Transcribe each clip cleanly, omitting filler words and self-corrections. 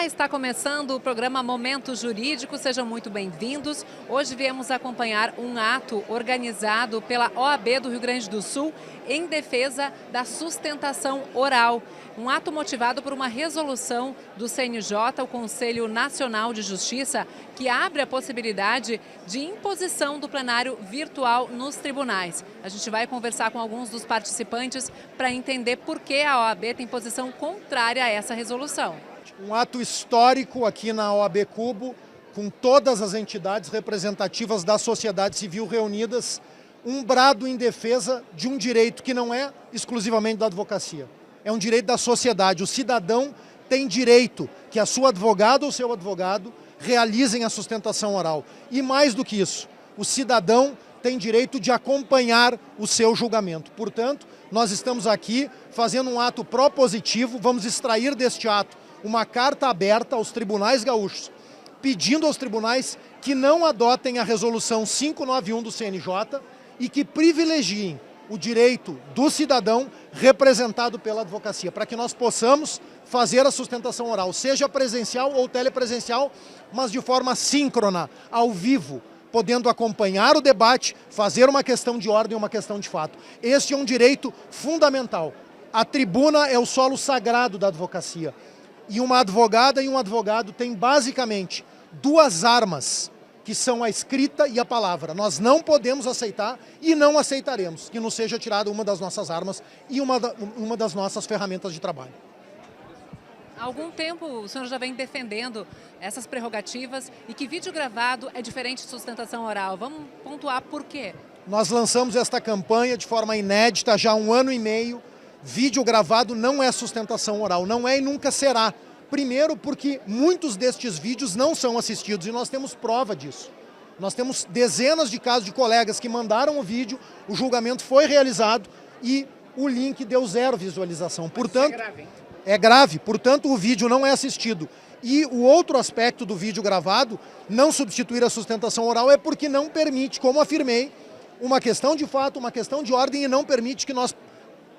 está começando o programa Momento Jurídico, sejam muito bem-vindos. Hoje viemos acompanhar um ato organizado pela OAB do Rio Grande do Sul em defesa da sustentação oral. Um ato motivado por uma resolução do CNJ, o Conselho Nacional de Justiça, que abre a possibilidade de imposição do plenário virtual nos tribunais. A gente vai conversar com alguns dos participantes para entender por que a OAB tem posição contrária a essa resolução. Um ato histórico aqui na OAB Cubo, com todas as entidades representativas da sociedade civil reunidas, um brado em defesa de um direito que não é exclusivamente da advocacia, é um direito da sociedade. O cidadão tem direito que a sua advogada ou seu advogado realizem a sustentação oral. E mais do que isso, o cidadão tem direito de acompanhar o seu julgamento. Portanto, nós estamos aqui fazendo um ato propositivo, vamos extrair deste ato uma carta aberta aos tribunais gaúchos, pedindo aos tribunais que não adotem a resolução 591 do CNJ e que privilegiem o direito do cidadão representado pela advocacia, para que nós possamos fazer a sustentação oral, seja presencial ou telepresencial, mas de forma síncrona, ao vivo, podendo acompanhar o debate, fazer uma questão de ordem e uma questão de fato. Este é um direito fundamental. A tribuna é o solo sagrado da advocacia. E uma advogada e um advogado têm basicamente duas armas, que são a escrita e a palavra. Nós não podemos aceitar e não aceitaremos que nos seja tirada uma das nossas armas e uma das nossas ferramentas de trabalho. Há algum tempo o senhor já vem defendendo essas prerrogativas e que vídeo gravado é diferente de sustentação oral. Vamos pontuar por quê? Nós lançamos esta campanha de forma inédita já há 1 ano e meio. Vídeo gravado não é sustentação oral, não é e nunca será. Primeiro porque muitos destes vídeos não são assistidos e nós temos prova disso. Nós temos dezenas de casos de colegas que mandaram o vídeo, o julgamento foi realizado e o link deu 0 visualização. Portanto, isso é grave, hein? É grave, portanto o vídeo não é assistido. E o outro aspecto do vídeo gravado, não substituir a sustentação oral, é porque não permite, como afirmei, uma questão de fato, uma questão de ordem e não permite que nós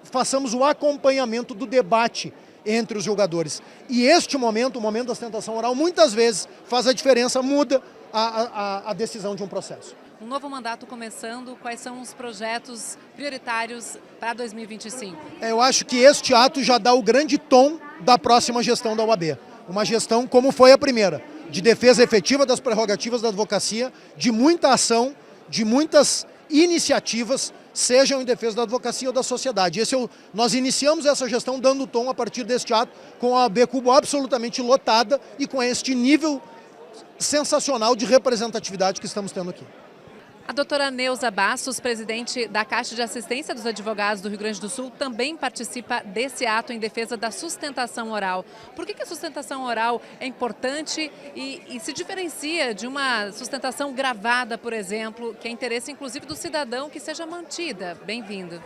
façamos o acompanhamento do debate entre os julgadores. E este momento, o momento da sustentação oral, muitas vezes faz a diferença, muda a decisão de um processo. Um novo mandato começando, quais são os projetos prioritários para 2025? Eu acho que este ato já dá o grande tom da próxima gestão da OAB. Uma gestão como foi a primeira, de defesa efetiva das prerrogativas da advocacia, de muita ação, de muitas iniciativas, sejam em defesa da advocacia ou da sociedade. Nós iniciamos essa gestão dando tom a partir deste ato, com a OAB Cubo absolutamente lotada e com este nível sensacional de representatividade que estamos tendo aqui. A doutora Neuza Bastos, presidente da Caixa de Assistência dos Advogados do Rio Grande do Sul, também participa desse ato em defesa da sustentação oral. Por que a sustentação oral é importante e se diferencia de uma sustentação gravada, por exemplo, que é interesse inclusive do cidadão que seja mantida? Bem-vindo.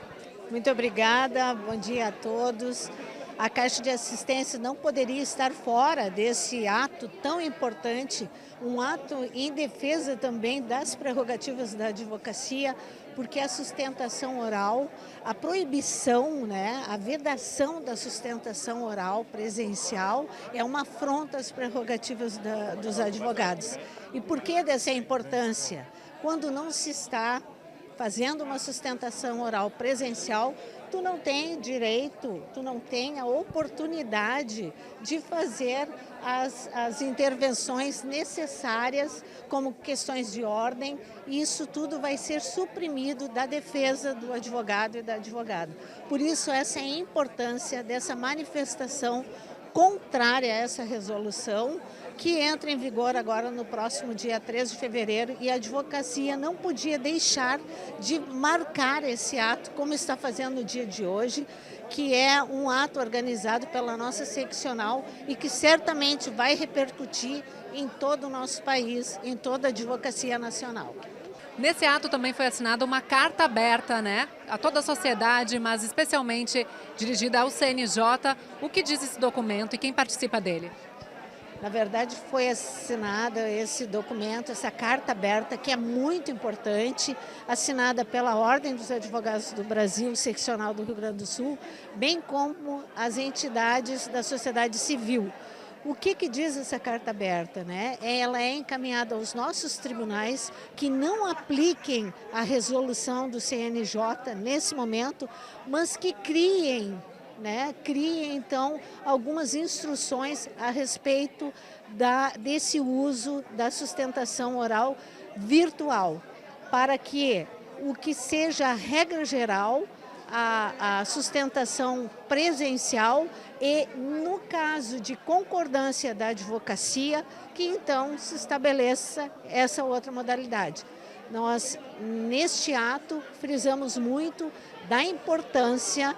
Muito obrigada, bom dia a todos. A Caixa de Assistência não poderia estar fora desse ato tão importante, um ato em defesa também das prerrogativas da advocacia, porque a sustentação oral, a proibição, a vedação da sustentação oral presencial é uma afronta às prerrogativas dos advogados. E por que dessa importância? Quando não se está fazendo uma sustentação oral presencial, tu não tem direito, tu não tem a oportunidade de fazer as intervenções necessárias, como questões de ordem, e isso tudo vai ser suprimido da defesa do advogado e da advogada. Por isso, essa é a importância dessa manifestação contrária a essa resolução, que entra em vigor agora no próximo dia 13 de fevereiro, e a advocacia não podia deixar de marcar esse ato, como está fazendo no dia de hoje, que é um ato organizado pela nossa seccional e que certamente vai repercutir em todo o nosso país, em toda a advocacia nacional. Nesse ato também foi assinada uma carta aberta, a toda a sociedade, mas especialmente dirigida ao CNJ. O que diz esse documento e quem participa dele? Na verdade, foi assinado esse documento, essa carta aberta, que é muito importante, assinada pela Ordem dos Advogados do Brasil, seccional do Rio Grande do Sul, bem como as entidades da sociedade civil. O que diz essa carta aberta, né? Ela é encaminhada aos nossos tribunais que não apliquem a resolução do CNJ nesse momento, mas que criem, né? Criem, então, algumas instruções a respeito desse uso da sustentação oral virtual, para que o que seja a regra geral, a sustentação presencial e, no caso de concordância da advocacia, que então se estabeleça essa outra modalidade. Nós, neste ato, frisamos muito da importância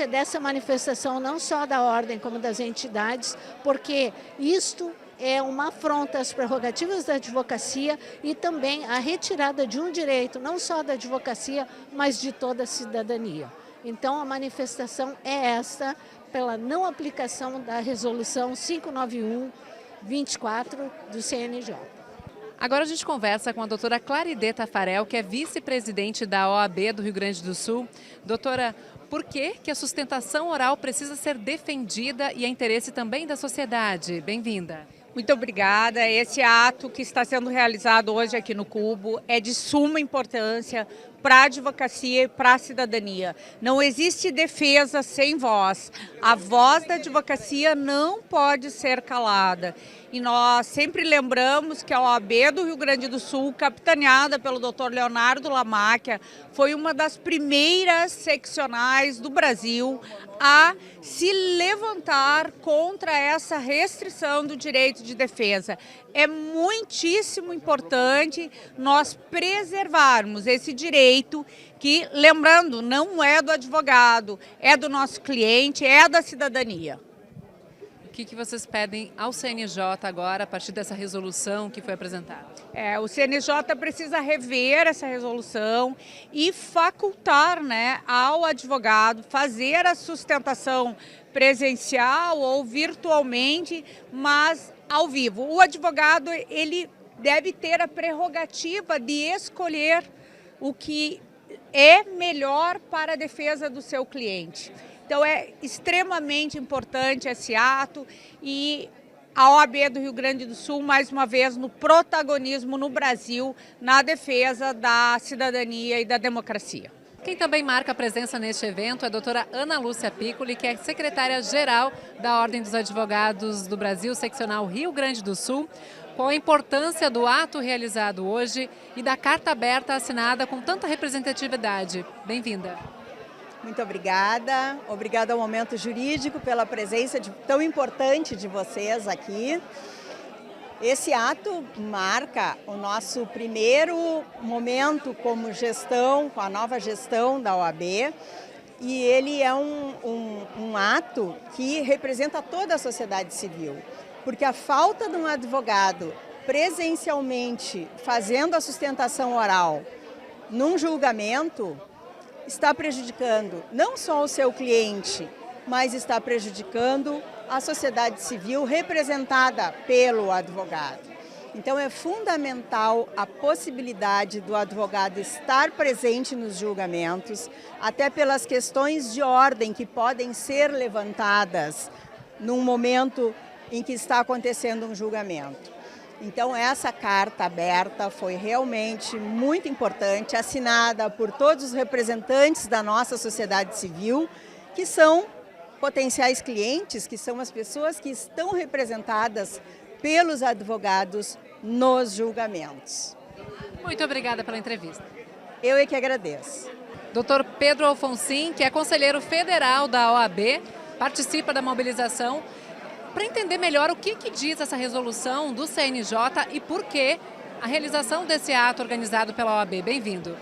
dessa manifestação, não só da ordem como das entidades, porque isto é uma afronta às prerrogativas da advocacia e também a retirada de um direito, não só da advocacia, mas de toda a cidadania. Então, a manifestação é esta, pela não aplicação da resolução 591/24 do CNJ. Agora a gente conversa com a doutora Claride Tafarel, que é vice-presidente da OAB do Rio Grande do Sul. Doutora, por que a sustentação oral precisa ser defendida e é interesse também da sociedade? Bem-vinda. Muito obrigada. Esse ato que está sendo realizado hoje aqui no Cubo é de suma importância para a advocacia e para a cidadania. Não existe defesa sem voz. A voz da advocacia não pode ser calada. E nós sempre lembramos que a OAB do Rio Grande do Sul, capitaneada pelo Dr. Leonardo Lamáquia, foi uma das primeiras seccionais do Brasil a se levantar contra essa restrição do direito de defesa. É muitíssimo importante nós preservarmos esse direito que, lembrando, não é do advogado, é do nosso cliente, é da cidadania. O que vocês pedem ao CNJ agora, a partir dessa resolução que foi apresentada? O CNJ precisa rever essa resolução e facultar, né, ao advogado fazer a sustentação presencial ou virtualmente, mas ao vivo. O advogado, ele deve ter a prerrogativa de escolher o que é melhor para a defesa do seu cliente. Então é extremamente importante esse ato e a OAB do Rio Grande do Sul, mais uma vez, no protagonismo no Brasil, na defesa da cidadania e da democracia. Quem também marca a presença neste evento é a doutora Ana Lúcia Piccoli, que é secretária-geral da Ordem dos Advogados do Brasil, seccional Rio Grande do Sul. Qual a importância do ato realizado hoje e da carta aberta assinada com tanta representatividade? Bem-vinda. Muito obrigada. Obrigada ao Momento Jurídico pela presença tão importante de vocês aqui. Esse ato marca o nosso primeiro momento como gestão, com a nova gestão da OAB, e ele é um ato que representa toda a sociedade civil, porque a falta de um advogado presencialmente fazendo a sustentação oral num julgamento está prejudicando não só o seu cliente, mas está prejudicando a sociedade civil representada pelo advogado. Então é fundamental a possibilidade do advogado estar presente nos julgamentos, até pelas questões de ordem que podem ser levantadas num momento em que está acontecendo um julgamento. Então essa carta aberta foi realmente muito importante, assinada por todos os representantes da nossa sociedade civil, que são potenciais clientes, que são as pessoas que estão representadas pelos advogados nos julgamentos. Muito obrigada pela entrevista. Eu é que agradeço. Dr. Pedro Alfonsin, que é conselheiro federal da OAB, participa da mobilização. Para entender melhor o que diz essa resolução do CNJ e por que a realização desse ato organizado pela OAB. Bem-vindo.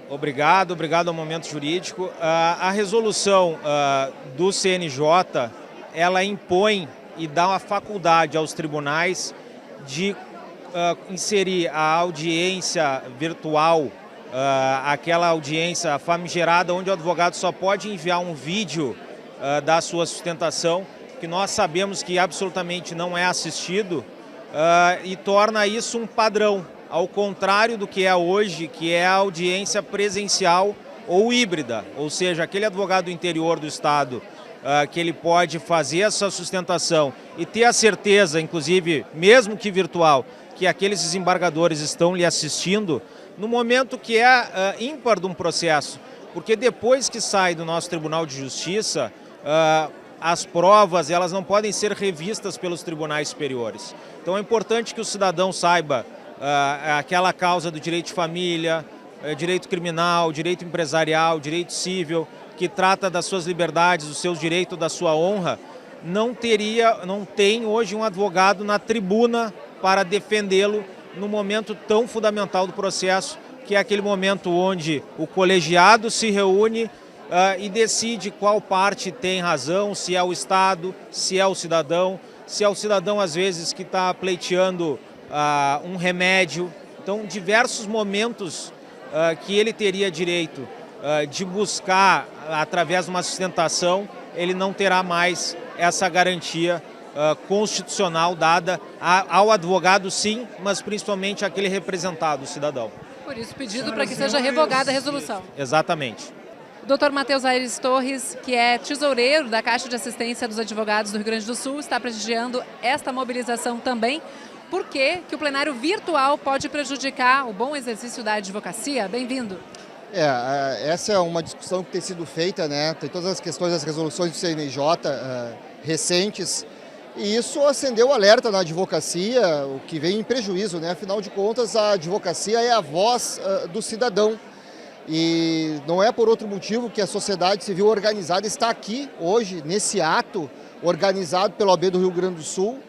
Obrigado ao Momento Jurídico. A resolução do CNJ, ela impõe e dá uma faculdade aos tribunais de inserir a audiência virtual, aquela audiência famigerada onde o advogado só pode enviar um vídeo da sua sustentação, que nós sabemos que absolutamente não é assistido, e torna isso um padrão, ao contrário do que é hoje, que é a audiência presencial ou híbrida, ou seja, aquele advogado do interior do estado que ele pode fazer essa sustentação e ter a certeza, inclusive, mesmo que virtual, que aqueles desembargadores estão lhe assistindo no momento que é ímpar de um processo. Porque depois que sai do nosso Tribunal de Justiça, as provas elas não podem ser revistas pelos tribunais superiores. Então é importante que o cidadão saiba aquela causa do direito de família, direito criminal, direito empresarial, direito civil, que trata das suas liberdades, dos seus direitos, da sua honra, não tem hoje um advogado na tribuna para defendê-lo no momento tão fundamental do processo, que é aquele momento onde o colegiado se reúne e decide qual parte tem razão, se é o Estado, se é o cidadão, às vezes, que está pleiteando um remédio. Então, diversos momentos que ele teria direito de buscar através de uma sustentação, ele não terá mais essa garantia constitucional dada ao advogado, sim, mas principalmente àquele representado, o cidadão. Por isso, pedido para que seja revogada a resolução. Exatamente. O doutor Matheus Aires Torres, que é tesoureiro da Caixa de Assistência dos Advogados do Rio Grande do Sul, está prestigiando esta mobilização também. Por que o plenário virtual pode prejudicar o bom exercício da advocacia? Bem-vindo. Essa é uma discussão que tem sido feita, né? Tem todas as questões das resoluções do CNJ recentes, e isso acendeu o alerta na advocacia, o que vem em prejuízo, né? Afinal de contas, a advocacia é a voz do cidadão, e não é por outro motivo que a sociedade civil organizada está aqui hoje, nesse ato organizado pela OAB do Rio Grande do Sul,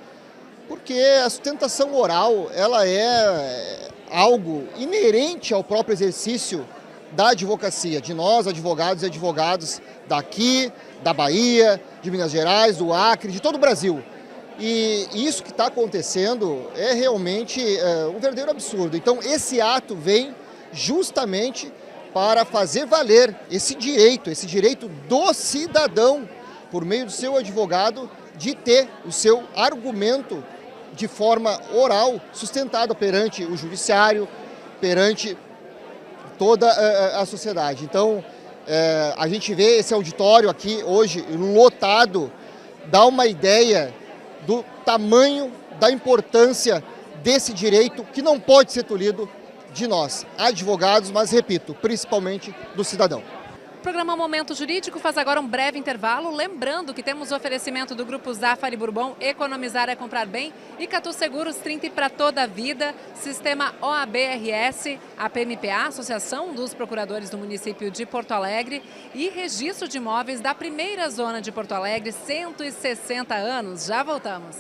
porque a sustentação oral ela é algo inerente ao próprio exercício da advocacia, de nós, advogados e advogadas daqui, da Bahia, de Minas Gerais, do Acre, de todo o Brasil. E isso que está acontecendo é realmente um verdadeiro absurdo. Então, esse ato vem justamente para fazer valer esse direito do cidadão, por meio do seu advogado, de ter o seu argumento de forma oral sustentado perante o judiciário, perante toda a sociedade. Então, a gente vê esse auditório aqui hoje lotado, dá uma ideia do tamanho, da importância desse direito que não pode ser tolhido de nós, advogados, mas, repito, principalmente do cidadão. O programa Momento Jurídico faz agora um breve intervalo, lembrando que temos o oferecimento do Grupo Zafari Bourbon, Economizar é Comprar Bem, Icatu Seguros, 30 para toda a vida, Sistema OAB-RS, a PMPA, Associação dos Procuradores do Município de Porto Alegre, e Registro de Imóveis da Primeira Zona de Porto Alegre, 160 anos. Já voltamos.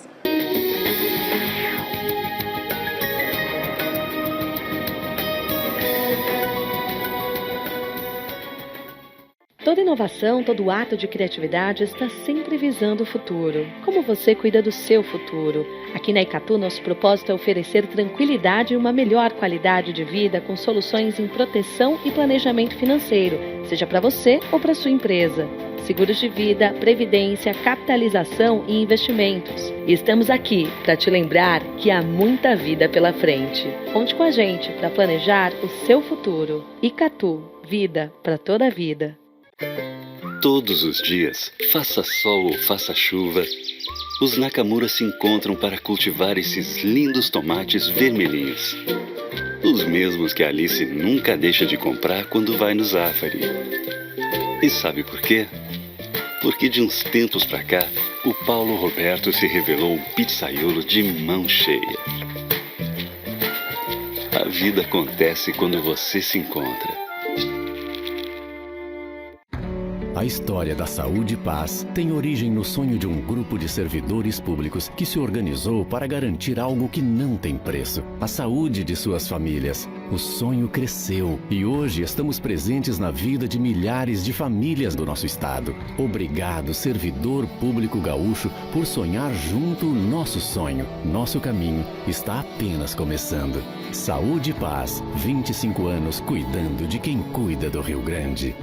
Toda inovação, todo ato de criatividade está sempre visando o futuro. Como você cuida do seu futuro? Aqui na Icatu, nosso propósito é oferecer tranquilidade e uma melhor qualidade de vida com soluções em proteção e planejamento financeiro, seja para você ou para sua empresa. Seguros de vida, previdência, capitalização e investimentos. E estamos aqui para te lembrar que há muita vida pela frente. Conte com a gente para planejar o seu futuro. Icatu, vida para toda a vida. Todos os dias, faça sol ou faça chuva, os Nakamura se encontram para cultivar esses lindos tomates vermelhinhos. Os mesmos que a Alice nunca deixa de comprar quando vai no Zafari. E sabe por quê? Porque de uns tempos pra cá, o Paulo Roberto se revelou um pizzaiolo de mão cheia. A vida acontece quando você se encontra. A história da Saúde e Paz tem origem no sonho de um grupo de servidores públicos que se organizou para garantir algo que não tem preço: a saúde de suas famílias. O sonho cresceu e hoje estamos presentes na vida de milhares de famílias do nosso estado. Obrigado, servidor público gaúcho, por sonhar junto o nosso sonho. Nosso caminho está apenas começando. Saúde e Paz, 25 anos cuidando de quem cuida do Rio Grande.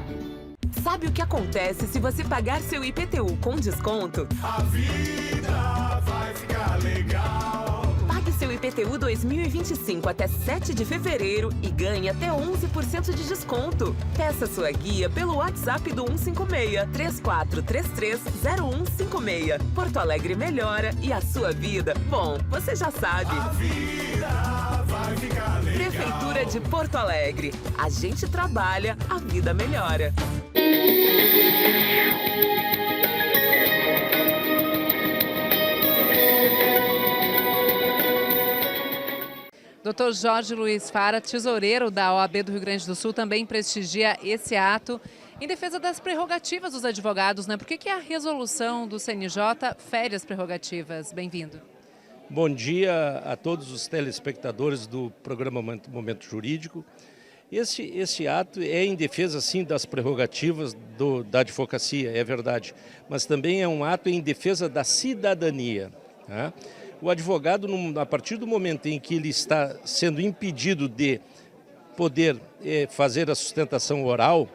Sabe o que acontece se você pagar seu IPTU com desconto? A vida vai ficar legal. Pague seu IPTU 2025 até 7 de fevereiro e ganhe até 11% de desconto. Peça sua guia pelo WhatsApp do 156 3433 0156. Porto Alegre melhora e a sua vida, bom, você já sabe. A vida vai ficar legal. Prefeitura de Porto Alegre. A gente trabalha, a vida melhora. Dr. Jorge Luiz Fara, tesoureiro da OAB do Rio Grande do Sul, também prestigia esse ato em defesa das prerrogativas dos advogados, né? Por que a resolução do CNJ fere as prerrogativas? Bem-vindo. Bom dia a todos os telespectadores do programa Momento Jurídico. Esse ato é em defesa, sim, das prerrogativas da advocacia, é verdade, mas também é um ato em defesa da cidadania, né? O advogado, a partir do momento em que ele está sendo impedido de poder fazer a sustentação oral,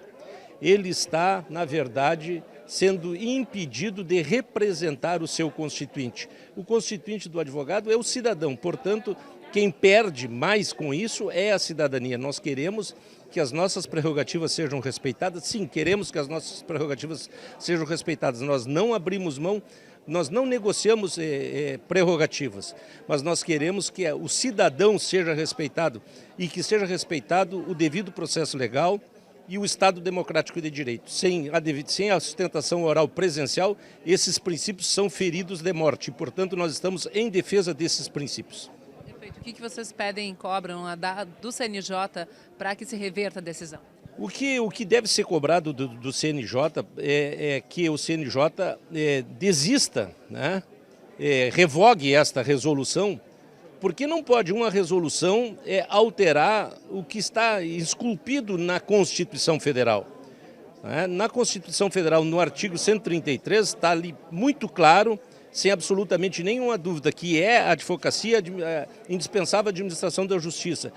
ele está, na verdade, sendo impedido de representar o seu constituinte. O constituinte do advogado é o cidadão, portanto, quem perde mais com isso é a cidadania. Nós queremos que as nossas prerrogativas sejam respeitadas. Sim, queremos que as nossas prerrogativas sejam respeitadas. Nós não abrimos mão, nós não negociamos prerrogativas, mas nós queremos que o cidadão seja respeitado e que seja respeitado o devido processo legal e o Estado democrático de direito. Sem a sustentação oral presencial, esses princípios são feridos de morte. Portanto, nós estamos em defesa desses princípios. Perfeito. O que vocês pedem, cobram do CNJ para que se reverta a decisão? O que deve ser cobrado do CNJ é que o CNJ desista, né? Revogue esta resolução, porque não pode uma resolução alterar o que está esculpido na Constituição Federal. Na Constituição Federal, no artigo 133, está ali muito claro, sem absolutamente nenhuma dúvida, que a advocacia indispensável à administração da justiça.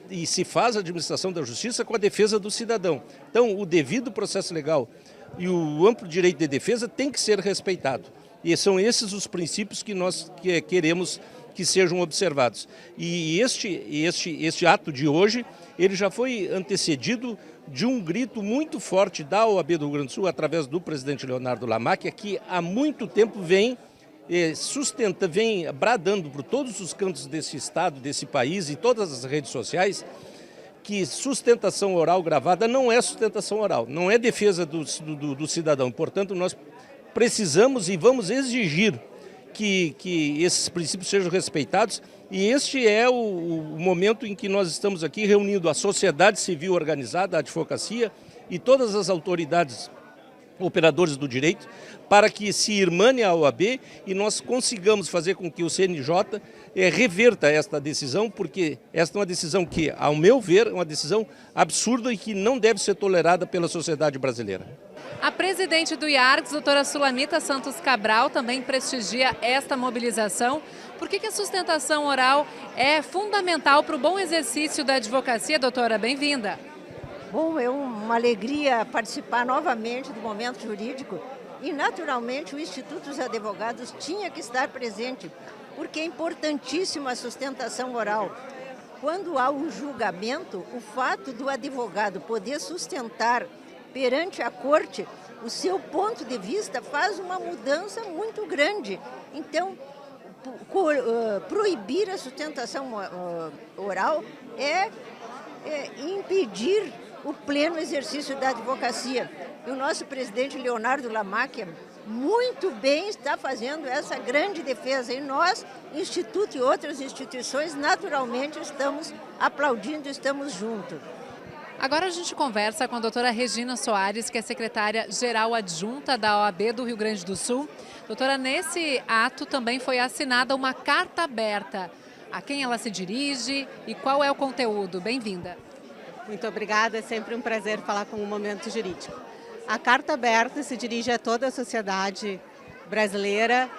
E se faz a administração da justiça com a defesa do cidadão. Então, o devido processo legal e o amplo direito de defesa tem que ser respeitado. E são esses os princípios que nós queremos que sejam observados. E este ato de hoje, ele já foi antecedido de um grito muito forte da OAB do Rio Grande do Sul, através do presidente Leonardo Lamacchia, que há muito tempo vem bradando por todos os cantos desse estado, desse país e todas as redes sociais, que sustentação oral gravada não é sustentação oral, não é defesa do cidadão. Portanto, nós precisamos e vamos exigir que esses princípios sejam respeitados, e este é o momento em que nós estamos aqui reunindo a sociedade civil organizada, a advocacia e todas as autoridades operadores do direito, para que se irmane a OAB e nós consigamos fazer com que o CNJ reverta esta decisão, porque esta é uma decisão que, ao meu ver, é uma decisão absurda e que não deve ser tolerada pela sociedade brasileira. A presidente do IARGS, doutora Sulamita Santos Cabral, também prestigia esta mobilização. Por que a sustentação oral é fundamental para o bom exercício da advocacia, doutora? Bem-vinda. Bom, é uma alegria participar novamente do Momento Jurídico e, naturalmente, o Instituto dos Advogados tinha que estar presente, porque é importantíssima a sustentação oral. Quando há um julgamento, o fato do advogado poder sustentar perante a corte o seu ponto de vista faz uma mudança muito grande. Então, proibir a sustentação oral é impedir o pleno exercício da advocacia. E o nosso presidente Leonardo Lamacchia muito bem está fazendo essa grande defesa. E nós, Instituto e outras instituições, naturalmente estamos aplaudindo, estamos juntos. Agora a gente conversa com a doutora Regina Soares, que é secretária-geral adjunta da OAB do Rio Grande do Sul. Doutora, nesse ato também foi assinada uma carta aberta. A quem ela se dirige e qual é o conteúdo? Bem-vinda. Muito obrigada, é sempre um prazer falar com o Momento Jurídico. A carta aberta se dirige a toda a sociedade brasileira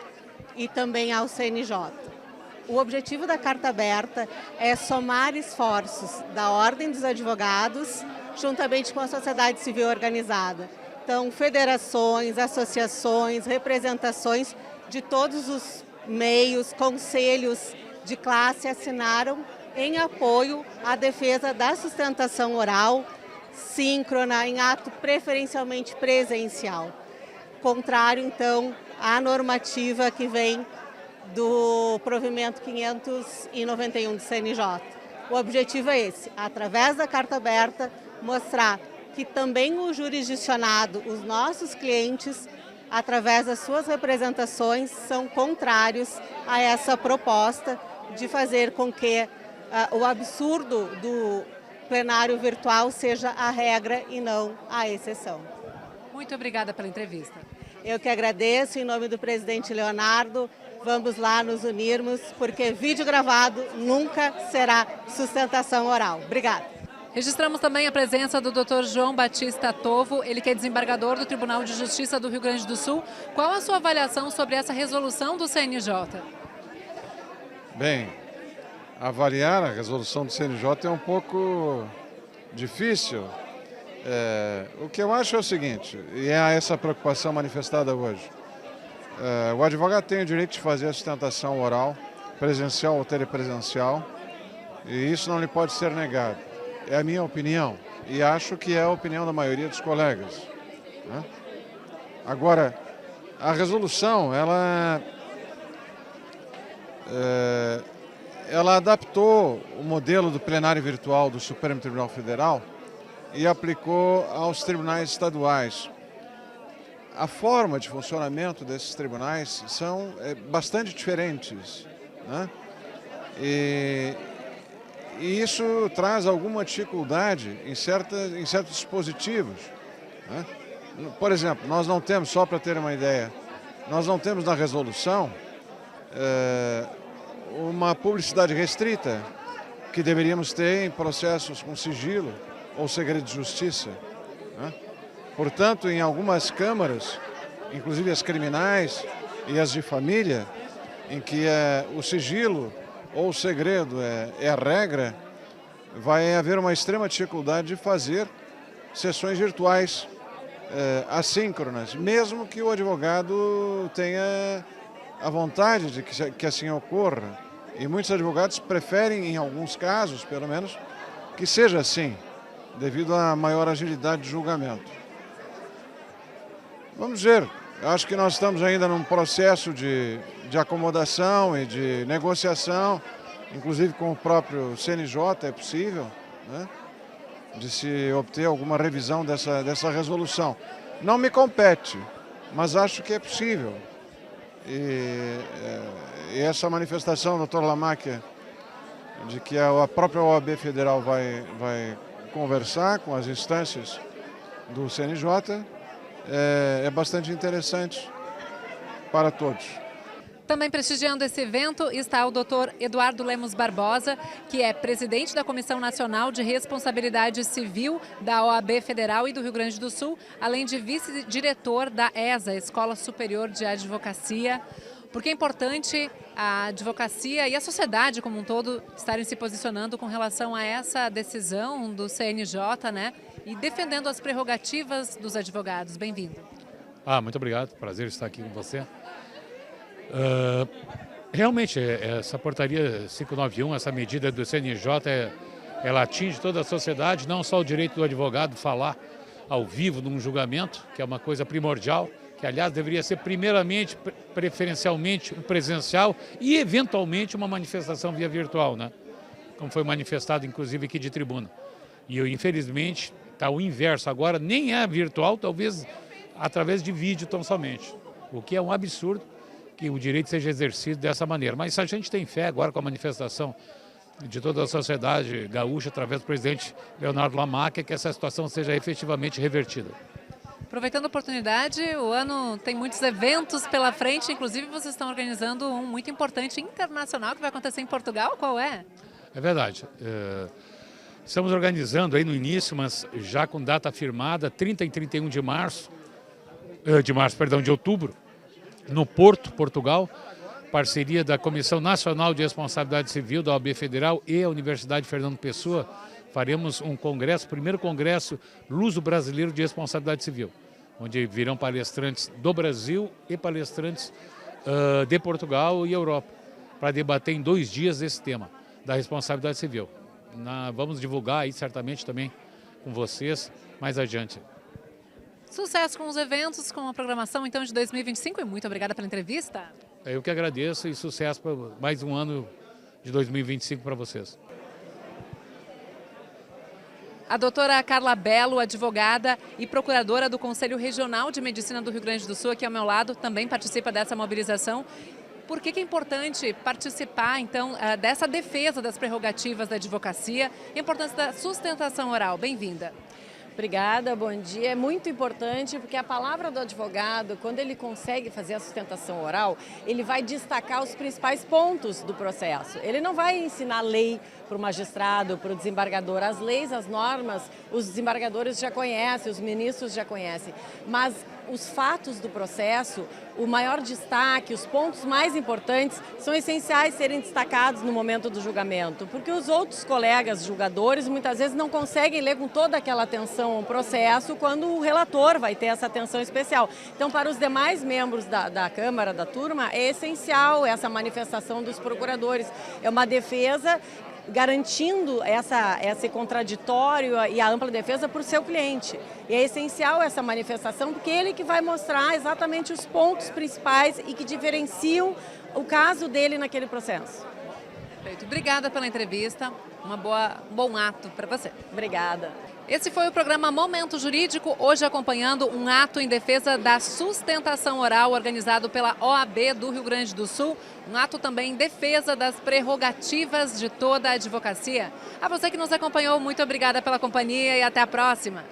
e também ao CNJ. O objetivo da carta aberta é somar esforços da Ordem dos Advogados juntamente com a sociedade civil organizada. Então, federações, associações, representações de todos os meios, conselhos de classe assinaram em apoio à defesa da sustentação oral síncrona em ato preferencialmente presencial, contrário, então, à normativa que vem do provimento 591 do CNJ. O objetivo é esse, através da carta aberta, mostrar que também o jurisdicionado, os nossos clientes, através das suas representações, são contrários a essa proposta de fazer com que o absurdo do plenário virtual seja a regra e não a exceção. Muito obrigada pela entrevista. Eu que agradeço, em nome do presidente Leonardo, vamos lá nos unirmos, porque vídeo gravado nunca será sustentação oral. Obrigada. Registramos também a presença do Dr. João Batista Tovo, ele que é desembargador do Tribunal de Justiça do Rio Grande do Sul. Qual a sua avaliação sobre essa resolução do CNJ? Bem, avaliar a resolução do CNJ é um pouco difícil. O que eu acho é o seguinte, e é essa preocupação manifestada hoje. O advogado tem o direito de fazer a sustentação oral, presencial ou telepresencial, e isso não lhe pode ser negado. É a minha opinião, e acho que é a opinião da maioria dos colegas, né? Agora, a resolução, ela adaptou o modelo do plenário virtual do Supremo Tribunal Federal e aplicou aos tribunais estaduais. A forma de funcionamento desses tribunais são bastante diferentes, né? E isso traz alguma dificuldade em certos dispositivos, né? Por exemplo, nós não temos, só para ter uma ideia, nós não temos na resolução uma publicidade restrita que deveríamos ter em processos com sigilo ou segredo de justiça, né? Portanto, em algumas câmaras, inclusive as criminais e as de família, em que o sigilo ou o segredo é a regra, vai haver uma extrema dificuldade de fazer sessões virtuais assíncronas, mesmo que o advogado tenha a vontade de que assim ocorra. E muitos advogados preferem, em alguns casos, pelo menos, que seja assim, devido à maior agilidade de julgamento. Vamos ver. Eu acho que nós estamos ainda num processo de acomodação e de negociação, inclusive com o próprio CNJ é possível, né, de se obter alguma revisão dessa resolução. Não me compete, mas acho que é possível. E essa manifestação, doutor Lamáquia, de que a própria OAB Federal vai conversar com as instâncias do CNJ, é bastante interessante para todos. Também prestigiando esse evento está o Dr. Eduardo Lemos Barbosa, que é presidente da Comissão Nacional de Responsabilidade Civil da OAB Federal e do Rio Grande do Sul, além de vice-diretor da ESA, Escola Superior de Advocacia. Porque é importante a advocacia e a sociedade como um todo estarem se posicionando com relação a essa decisão do CNJ, né? E defendendo as prerrogativas dos advogados. Bem-vindo. Muito obrigado. Prazer estar aqui com você. Realmente, essa portaria 591, essa medida do CNJ, ela atinge toda a sociedade, não só o direito do advogado falar ao vivo num julgamento, que é uma coisa primordial, que aliás deveria ser primeiramente, preferencialmente, um presencial e eventualmente uma manifestação via virtual, né? Como foi manifestado inclusive aqui de tribuna. E infelizmente está o inverso agora, nem é virtual, talvez através de vídeo tão somente, o que é um absurdo que o direito seja exercido dessa maneira. Mas a gente tem fé agora com a manifestação de toda a sociedade gaúcha através do presidente Leonardo Lamáquia que essa situação seja efetivamente revertida. Aproveitando a oportunidade, o ano tem muitos eventos pela frente, inclusive vocês estão organizando um muito importante internacional que vai acontecer em Portugal, qual é? É verdade. Estamos organizando aí no início, mas já com data firmada, 30 e 31 de outubro, no Porto, Portugal, parceria da Comissão Nacional de Responsabilidade Civil da OAB Federal e a Universidade Fernando Pessoa. Faremos um congresso, primeiro congresso luso-brasileiro de responsabilidade civil, onde virão palestrantes do Brasil e palestrantes de Portugal e Europa. para debater em 2 dias esse tema da responsabilidade civil. Vamos divulgar aí certamente também com vocês mais adiante. Sucesso com os eventos, com a programação então de 2025 e muito obrigada pela entrevista. Eu que agradeço e sucesso para mais um ano de 2025 para vocês. A doutora Carla Belo, advogada e procuradora do Conselho Regional de Medicina do Rio Grande do Sul, aqui ao meu lado, também participa dessa mobilização. Por que é importante participar, então, dessa defesa das prerrogativas da advocacia e a importância da sustentação oral? Bem-vinda. Obrigada, bom dia. É muito importante porque a palavra do advogado, quando ele consegue fazer a sustentação oral, ele vai destacar os principais pontos do processo. Ele não vai ensinar lei para o magistrado, para o desembargador. As leis, as normas, os desembargadores já conhecem, os ministros já conhecem. Mas os fatos do processo, o maior destaque, os pontos mais importantes são essenciais serem destacados no momento do julgamento, porque os outros colegas julgadores muitas vezes não conseguem ler com toda aquela atenção o processo quando o relator vai ter essa atenção especial. Então, para os demais membros da Câmara, da turma, é essencial essa manifestação dos procuradores. É uma defesa garantindo esse contraditório e a ampla defesa para o seu cliente. E é essencial essa manifestação, porque ele que vai mostrar exatamente os pontos principais e que diferenciam o caso dele naquele processo. Perfeito. Obrigada pela entrevista. Um bom ato para você. Obrigada. Esse foi o programa Momento Jurídico, hoje acompanhando um ato em defesa da sustentação oral organizado pela OAB do Rio Grande do Sul, um ato também em defesa das prerrogativas de toda a advocacia. A você que nos acompanhou, muito obrigada pela companhia e até a próxima.